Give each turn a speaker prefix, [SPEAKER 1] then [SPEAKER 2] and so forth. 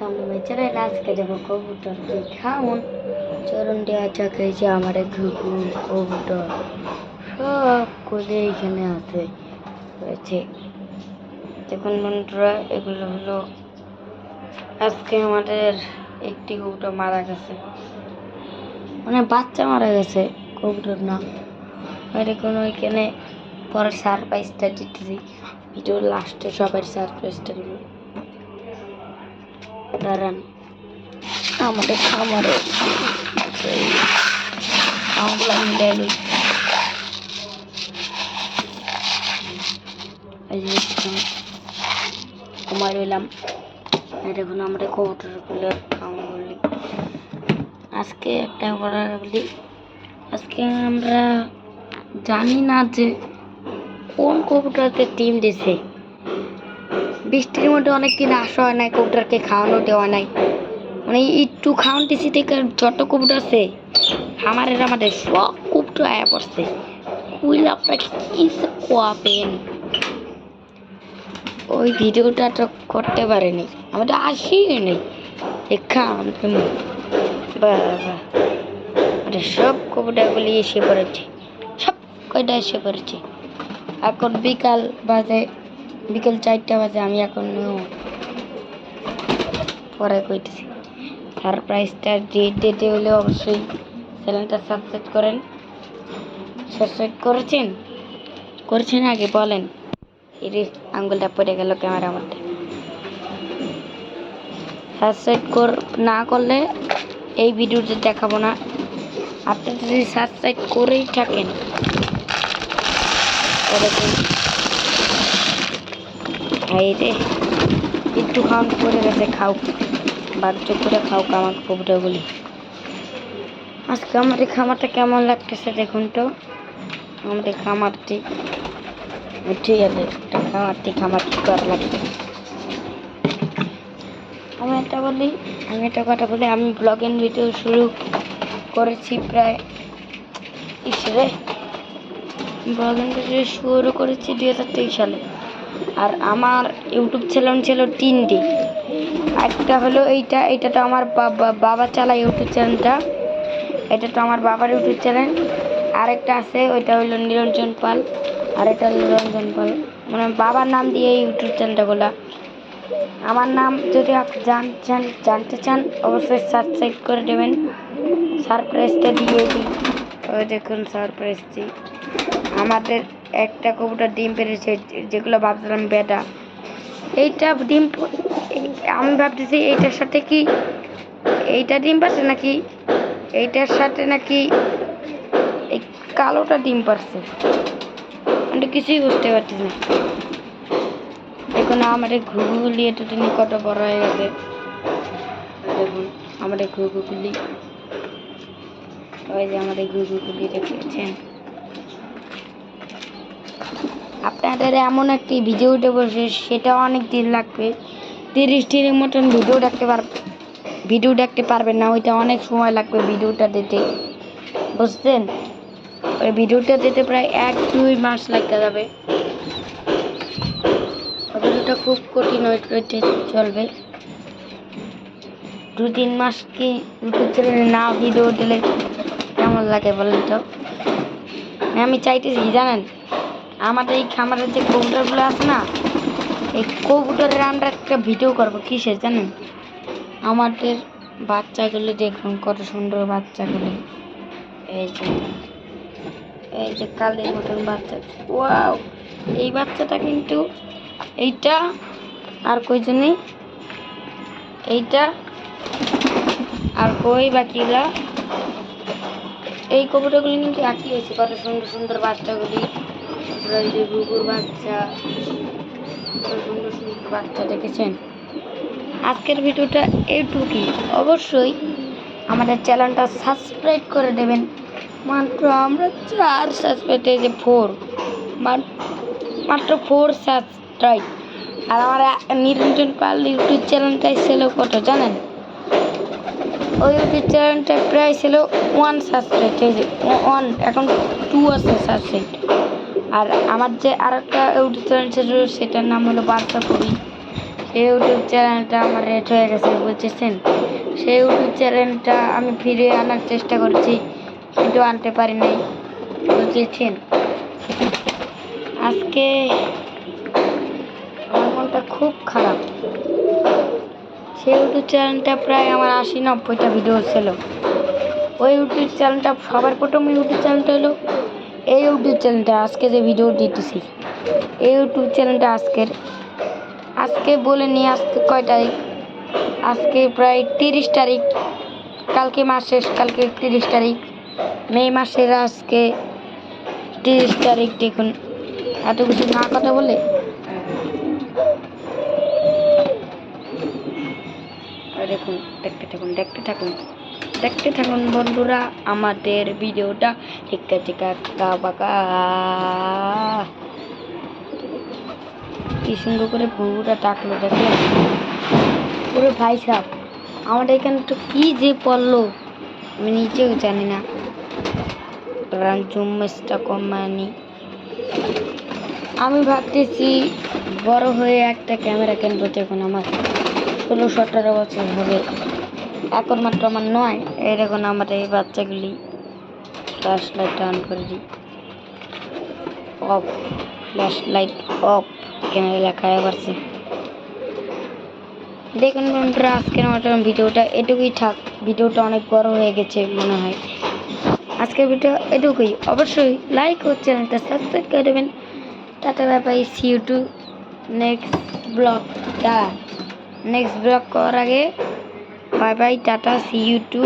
[SPEAKER 1] Welcome to my channel. আজকে যাবো কবুতরকে খাওন চরণ দেওয়া চাকাইছে আমার ঘুঘু কবুতর সব করে এখানে আছে রয়েছে। দেখুন বন্ধুরা, এগুলো হলো আজকে আমাদের একটি কবুতর মারা গেছে, মানে বাচ্চা মারা গেছে, কবুতর না। দেখুন ওইখানে পরে সারপ্রাইজটা দিতেছি, ভিডিওর লাস্টে সবাই সারপ্রাইজটা দিব। দাঁড়ান, আমাদের খামারে ঘুমাই রইলাম। দেখুন আমাদের কবুতরগুলো খাওয়া বলি। আজকে একটা বলি, আজকে আমরা জানি না যে কোন কবুতরকে টিম দিছে। বৃষ্টির মধ্যে অনেকদিন আসা হয় নাই, কবুতরকে খাওয়ানো দেওয়া নাই, মানে একটু খাওয়ান দিছি থেকে যত কবুতর আছে আমাদের সব কবুতর আয়া পড়ছে। কুইল আপনাকে কি কোয়াবেন, ওই ভিডিওটা তো করতে পারেনি, আমাদের আসিই নেই দেখা সব কবুতরগুলি এসে পড়েছে, সব কয়টা এসে পড়েছে। এখন বিকাল 4টা বাজে, আমি এখন পরে কইতেছি। সারপ্রাইজটা দিতে হলে অবশ্যই চ্যানেলটা সাবস্ক্রাইব করেন। সাবস্ক্রাইব করেছেন আগে বলেন। এর আঙ্গুলটা পড়ে গেল ক্যামেরার মধ্যে। সাবস্ক্রাইব না করলে এই ভিডিওটা দেখাবো না। আপনি যদি সাবস্ক্রাইব করেই থাকেন একটু খাওয়ান পড়ে গেছে, খাও বাধ্য করে খাও আমার কবুতরগুলি। আজকে আমাদের খামারটা কেমন লাগতেছে দেখুন তো। আমাদের খামারটি ঠিক আছে, খামার কি করা লাগবে। আমি একটা কথা বলি, আমি ব্লগিং ভিডিও শুরু করেছি প্রায় ব্লগিং ভিডিও শুরু করেছি 2023 সালে। আর আমার ইউটিউব চ্যানেল ছিল 3টি। একটা হলো এইটা তো আমার বাবা চালায় ইউটিউব চ্যানেলটা, এটা তো আমার বাবার ইউটিউব চ্যানেল। আরেকটা আছে, ওইটা হলো নিরঞ্জন পাল, আর এটা নিরঞ্জন পাল, মানে বাবার নাম দিয়ে ইউটিউব চ্যানেলটা খোলা। আমার নাম যদি জানতে চান অবশ্যই সাবস্ক্রাইব করে দেবেন। সারপ্রাইজটা দিয়ে দিই, ওই দেখুন সারপ্রাইজটি। আমাদের একটা কবুতর ডিম পেড়েছে, যেগুলো ভাবছিলাম বেটা। এইটা ডিম আমি ভাবতেছি এইটার সাথে কি এইটা ডিম পাচ্ছে নাকি এইটার সাথে নাকি এই কালোটা ডিম পাচ্ছে, আমি কিছুই বুঝতে পারছি না। দেখুন আমাদের ঘুঘুগুলি এতদিন কত বড় হয়ে গেছে। দেখুন আমাদের ঘুঘুগুলি, ওই যে আমাদের ঘুঘুগুলি দেখেছেন। আপনাদের এমন একটি ভিডিও দেবো সেটা অনেক দিন লাগবে, 30 দিনের মতন ভিডিও দেখতে পারবেন না, ওইটা অনেক সময় লাগবে ভিডিওটা দিতে, বুঝছেন। ওই ভিডিওটা দিতে প্রায় 1-2 মাস লাগতে যাবে। ভিডিওটা খুব কঠিন হইতে চলবে। 2-3 মাস কি ইউটিউব চ্যানেলে না ভিডিও দিলে কেমন লাগে বলেন তো। আমি চাইতেছি জানেন, আমাদের এই খামারের যে কবুতরগুলো আছে না, এই কবুতরের আমরা একটা ভিডিও করবো। কিসের জানেন, আমাদের বাচ্চাগুলো দেখুন কত সুন্দর বাচ্চাগুলো। এই যে কালের মতন বাচ্চা, ওয়াও, এই বাচ্চাটা কিন্তু এইটা আর কয়জনে, এইটা আর কই বাকিরা। এই কবুতরগুলি কিন্তু একই হয়েছে, কত সুন্দর সুন্দর বাচ্চাগুলি। এই যে ঘুঘুর বাচ্চা, সুন্দর সুন্দর বাচ্চা দেখেছেন। আজকের ভিডিওটা এইটুকুই। অবশ্যই আমাদের চ্যানেলটা সাবস্ক্রাইব করে দেবেন। মাত্র আমরা 4 সাবস্ক্রাইব, এই যে 4, মাত্র 4 সাবস্ক্রাইব। আর আমার নিরঞ্জন পাল ইউটিউব চ্যানেলটাই ছিল কত জানেন, ওই ইউটিউব চ্যানেলটা প্রায় ছিল 1 সাবস্ক্রাইব, এই যে 1, এখন 2 আছে সাবস্ক্রাইব। আর আমার যে আর একটা ইউটিউব চ্যানেল ছিল সেটার নাম হলো বার্তা কবি, সেই ইউটিউব চ্যানেলটা আমার রেট হয়ে গেছে, বুঝেছেন? সেই ইউটিউব চ্যানেলটা আমি ফিরিয়ে আনার চেষ্টা করছি, কিন্তু আনতে পারি নাই, বুঝেছেন? আজকে আমার মনটা খুব খারাপ। সেই ইউটিউব চ্যানেলটা প্রায় আমার 80-90টা ভিডিও ছিল। ওই ইউটিউব চ্যানেলটা সবার প্রথম ইউটিউব চ্যানেলটা হলো এই ইউটিউব চ্যানেলটা। আজকে যে ভিডিও দিতেছি এই ইউটিউব চ্যানেলটা আজকে বলে নিই, আজকে কয় তারিখ? আজকে প্রায় 30 তারিখ। কালকে মাস শেষ, কালকে 30 তারিখ মে মাসের। আজকে 30 তারিখ। দেখুন এত কিছু না কথা বলে দেখুন, দেখতে থাকুন বন্ধুরা আমাদের ভিডিওটা। চিকা চিকা বাঁকা, কি সুন্দর করে ভুরুটা ডাকলো, দেখলেন? ওরে ভাই সাহেব, আমার এখানে তো কি যে পড়লো আমি নিজেও জানি না। জুমটা কমানি। আমি ভাবতেছি বড় হয়ে একটা ক্যামেরা কিনবো, যখন আমার 16-17 বছর হবে। এখন মাত্র আমার 9। এই দেখুন আমার এই বাচ্চাগুলি। ফ্ল্যাশ লাইট অন করে দিই, of. Flash light off, camera লেখায় পারছে। দেখুন বন্ধুরা, আজকের মতন ভিডিওটা এটুকুই থাক। ভিডিওটা অনেক বড় হয়ে গেছে মনে হয়। আজকের ভিডিও এটুকুই। অবশ্যই লাইক ও চ্যানেলটা সাবস্ক্রাইব করে দেবেন। Tata bye bye, see you to next blog. Next blog করার আগে bye bye, tata, see you two